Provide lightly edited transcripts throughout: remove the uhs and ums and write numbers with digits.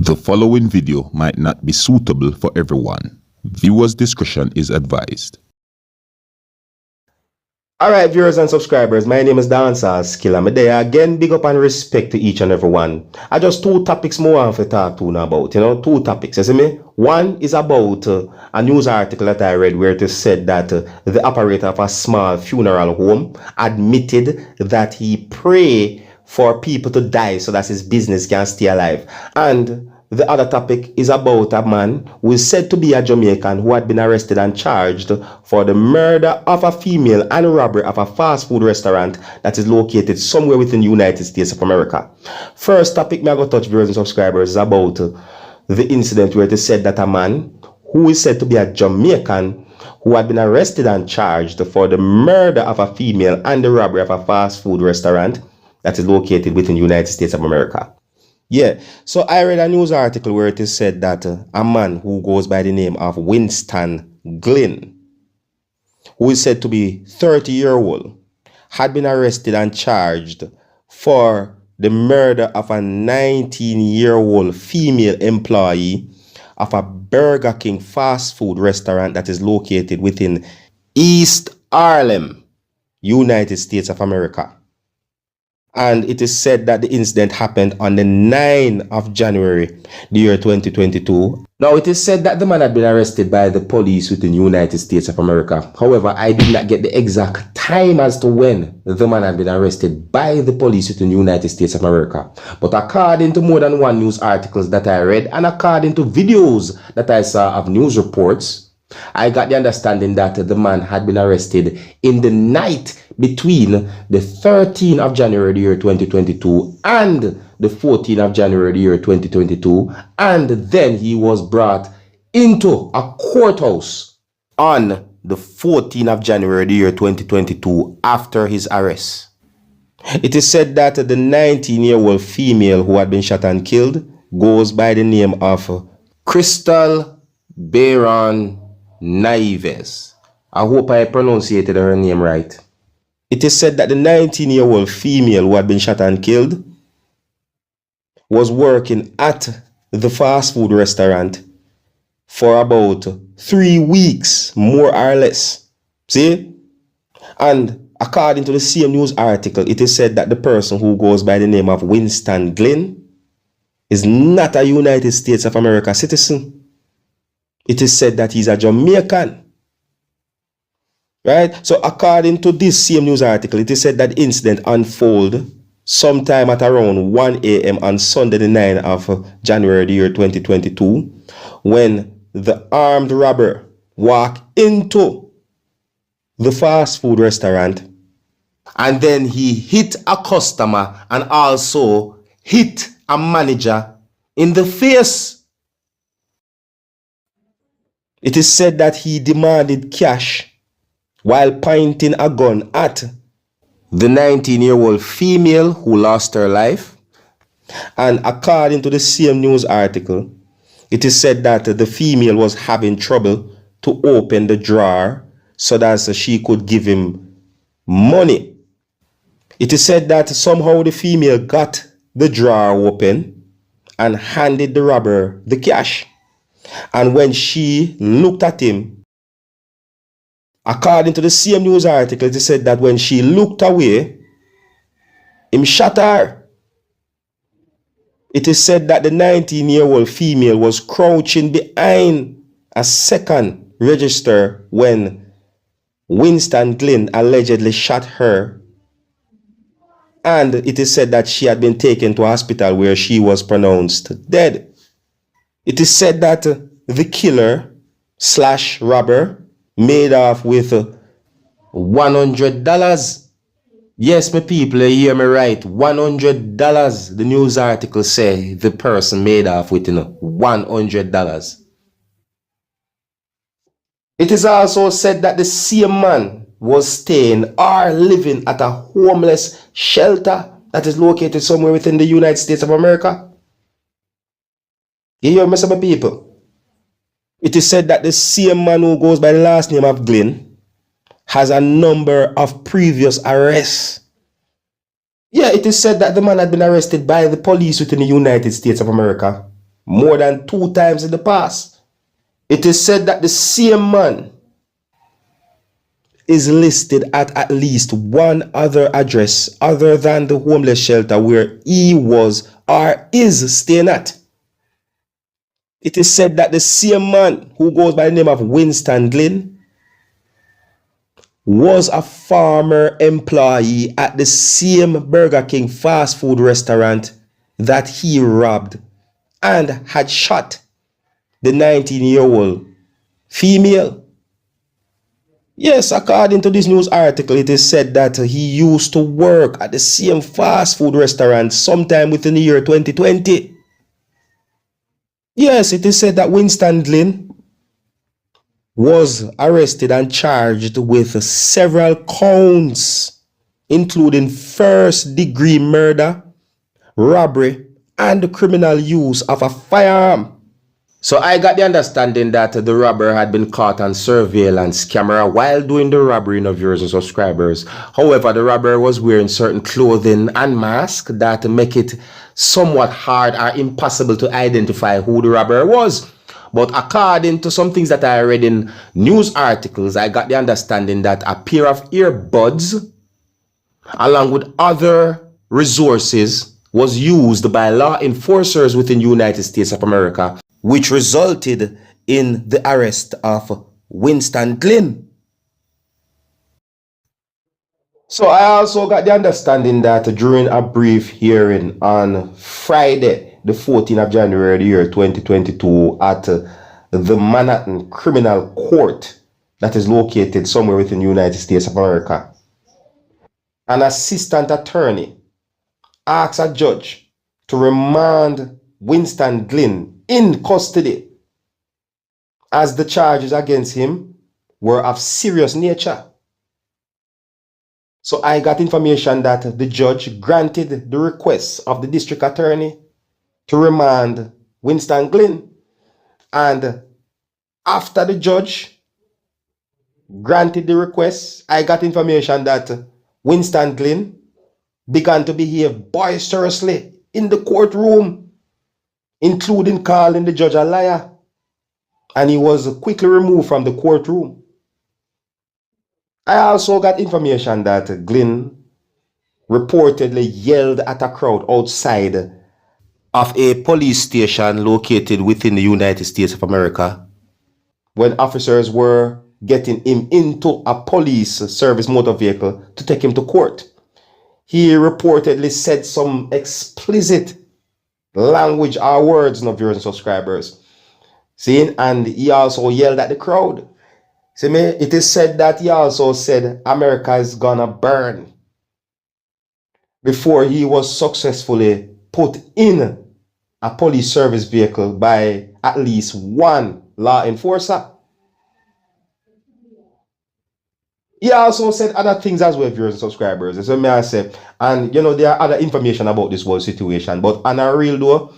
The following video might not be suitable for everyone. Viewers' discretion is advised. Alright, viewers and subscribers, my name is Dancehall skilla. I'm there again, big up and respect to each and every one. I just two topics more I want to talk to now about, two topics, you see me? One is about a news article that I read where it is said that the operator of a small funeral home admitted that he pray for people to die so that his business can stay alive. And the other topic is about a man who is said to be a Jamaican who had been arrested and charged for the murder of a female and robbery of a fast food restaurant that is located somewhere within the United States of America. First topic me I go touch, viewers and subscribers, is about the incident where it is said that a man who is said to be a Jamaican who had been arrested and charged for the murder of a female and the robbery of a fast food restaurant that is located within the United States of America. Yeah, so I read a news article where it is said that a man who goes by the name of Winston Glynn, who is said to be 30-year-old, had been arrested and charged for the murder of a 19-year-old female employee of a Burger King fast food restaurant that is located within East Harlem, United States of America. And it is said that the incident happened on the 9th of January, the year 2022. Now, it is said that the man had been arrested by the police within the United States of America. However, I did not get the exact time as to when the man had been arrested by the police within the United States of America. But according to more than one news articles that I read, and according to videos that I saw of news reports, I got the understanding that the man had been arrested in the night between the 13th of January the year 2022 and the 14th of January the year 2022, and then he was brought into a courthouse on the 14th of January the year 2022 after his arrest. It is said that the 19-year-old female who had been shot and killed goes by the name of Crystal Baron Naives. I hope I pronounced her name right. It is said that the 19-year-old female who had been shot and killed was working at the fast food restaurant for about 3 weeks, more or less. See? And according to the same news article, it is said that the person who goes by the name of Winston Glynn is not a United States of America citizen. It is said that he's a Jamaican. Right? So according to this same news article, it is said that the incident unfolded sometime at around 1 a.m. on Sunday the 9th of January the year 2022 when the armed robber walked into the fast food restaurant and then he hit a customer and also hit a manager in the face. It is said that he demanded cash while pointing a gun at the 19-year-old female who lost her life. And according to the same news article, it is said that the female was having trouble to open the drawer so that she could give him money. It is said that somehow the female got the drawer open and handed the robber the cash. And when she looked at him, according to the same news article, it is said that when she looked away, him shot her. It is said that the 19-year-old female was crouching behind a second register when Winston Glynn allegedly shot her. And it is said that she had been taken to a hospital where she was pronounced dead. It is said that the killer / robber made off with $100. Yes, my people, you hear me right. $100. The news article say the person made off with $100. It is also said that the same man was staying or living at a homeless shelter that is located somewhere within the United States of America. You hear me, some people? It is said that the same man who goes by the last name of Glynn has a number of previous arrests. Yeah, it is said that the man had been arrested by the police within the United States of America more than 2 times in the past. It is said that the same man is listed at least one other address other than the homeless shelter where he was or is staying at. It is said that the same man who goes by the name of Winston Glynn was a former employee at the same Burger King fast food restaurant that he robbed and had shot the 19-year-old female. Yes, according to this news article, it is said that he used to work at the same fast food restaurant sometime within the year 2020. Yes, it is said that Winston Glynn was arrested and charged with several counts, including first-degree murder, robbery, and the criminal use of a firearm. So I got the understanding that the robber had been caught on surveillance camera while doing the robbery of viewers and subscribers. However, the robber was wearing certain clothing and mask that make it somewhat hard or impossible to identify who the robber was. But according to some things that I read in news articles, I got the understanding that a pair of earbuds, along with other resources, was used by law enforcers within the United States of America, which resulted in the arrest of Winston Glynn. So I also got the understanding that during a brief hearing on Friday, the 14th of January, the year 2022, at the Manhattan Criminal Court that is located somewhere within the United States of America, an assistant attorney asked a judge to remand Winston Glynn in custody as the charges against him were of serious nature. So I got information that the judge granted the request of the district attorney to remand Winston Glynn. And after the judge granted the request, I got information that Winston Glynn began to behave boisterously in the courtroom, including calling the judge a liar, and he was quickly removed from the courtroom. I also got information that Glynn reportedly yelled at a crowd outside of a police station located within the United States of America when officers were getting him into a police service motor vehicle to take him to court. He reportedly said some explicit language or words, no viewers and subscribers. See, and he also yelled at the crowd. See me, it is said that he also said America is gonna burn before he was successfully put in a police service vehicle by at least one law enforcer. He also said other things as well, viewers and subscribers. So may I say, and you know, there are other information about this whole situation, but on a real though,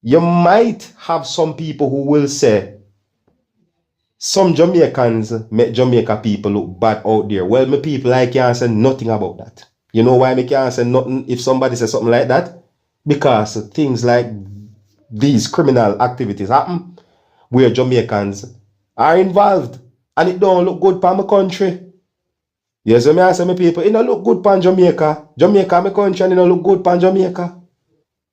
you might have some people who will say some Jamaicans make Jamaica people look bad out there. Well, my people, I can't say nothing about that. You know why I can't say nothing if somebody says something like that? Because things like these criminal activities happen where Jamaicans are involved, and it don't look good for my country. Yes, I say my people, it don't look good for Jamaica. Jamaica, my country, and it don't look good for Jamaica.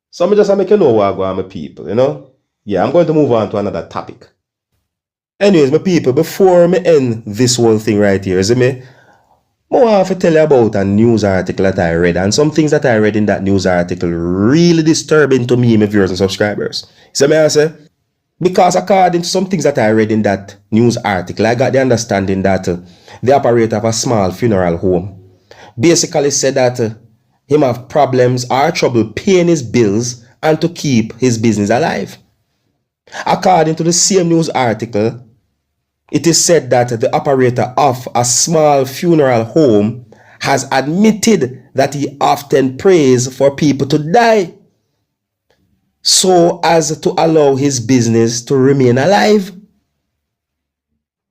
So I just make you know what I go on my people, you know? Yeah, I'm going to move on to another topic. Anyways, my people, before me end this whole thing right here, I want to tell you about a news article that I read, and some things that I read in that news article really disturbing to me, my viewers and subscribers. So may I say, because according to some things that I read in that news article, I got the understanding that the operator of a small funeral home basically said that him have problems or trouble paying his bills and to keep his business alive. According to the same news article, it is said that the operator of a small funeral home has admitted that he often prays for people to die so as to allow his business to remain alive.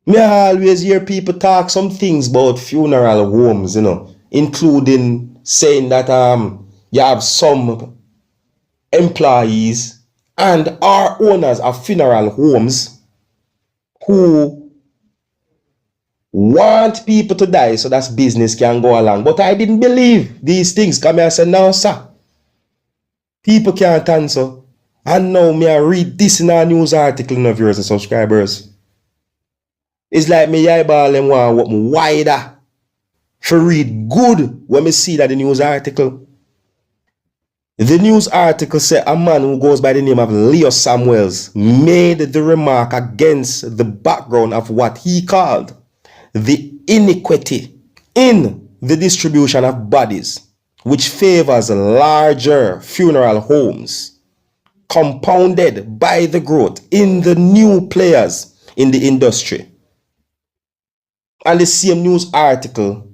Me always hear people talk some things about funeral homes, you know, including saying that you have some employees and are owners of funeral homes who want people to die so that business can go along. But I didn't believe these things. Come here and say, no, sir. People can't answer. And now me I read this in a news article in viewers and subscribers. It's like me eyeball them want what me wider for read good when me see that the news article. The news article said a man who goes by the name of Leo Samuels made the remark against the background of what he called the inequity in the distribution of bodies, which favors larger funeral homes, compounded by the growth in the new players in the industry. And the same news article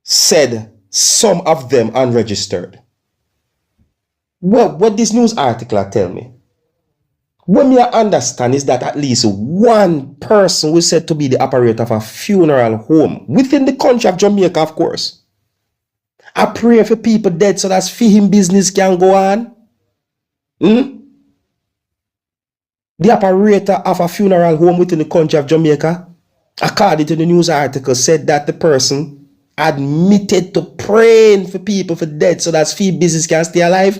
said some of them unregistered. Well, what this news article tell me, what me I understand is that at least one person was said to be the operator of a funeral home within the country of Jamaica, of course. I pray for people dead so that for him business can go on. The operator of a funeral home within the country of Jamaica, according to the news article, said that the person admitted to praying for people for dead so that for business can stay alive.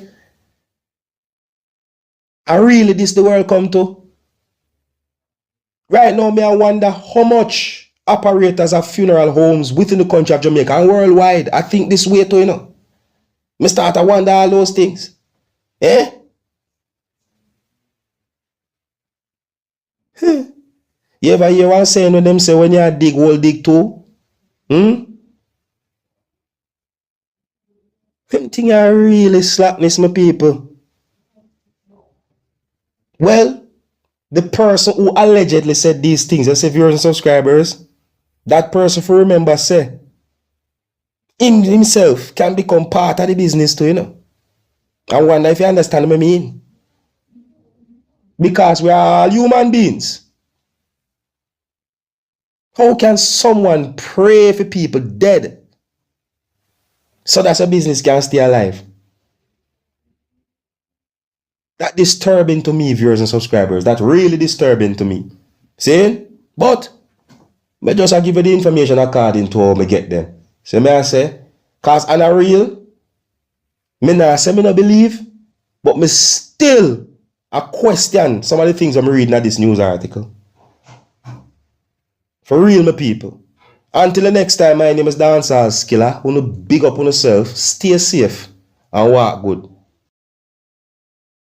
And really this the world come to? Right now, me I wonder how much operators of funeral homes within the country of Jamaica and worldwide I think this way too, you know. Me start to wonder all those things. Eh? You ever hear one saying when them say when you dig, hole dig too? Them thing are really slackness, my people. Well, the person who allegedly said these things, I say viewers and subscribers, that person for remember say, him himself can become part of the business too, you know. I wonder if you understand what I mean. Because we are all human beings. How can someone pray for people dead so that a business can stay alive? That's disturbing to me, viewers and subscribers. That's really disturbing to me. See? But I just give you the information according to how I get them. So may I say, cause on a real, me not say me not believe, but me still a question some of the things I'm reading at this news article. For real, my people. Until the next time, my name is Dancehall Skilla. Wanna big up on yourself, stay safe, and walk good.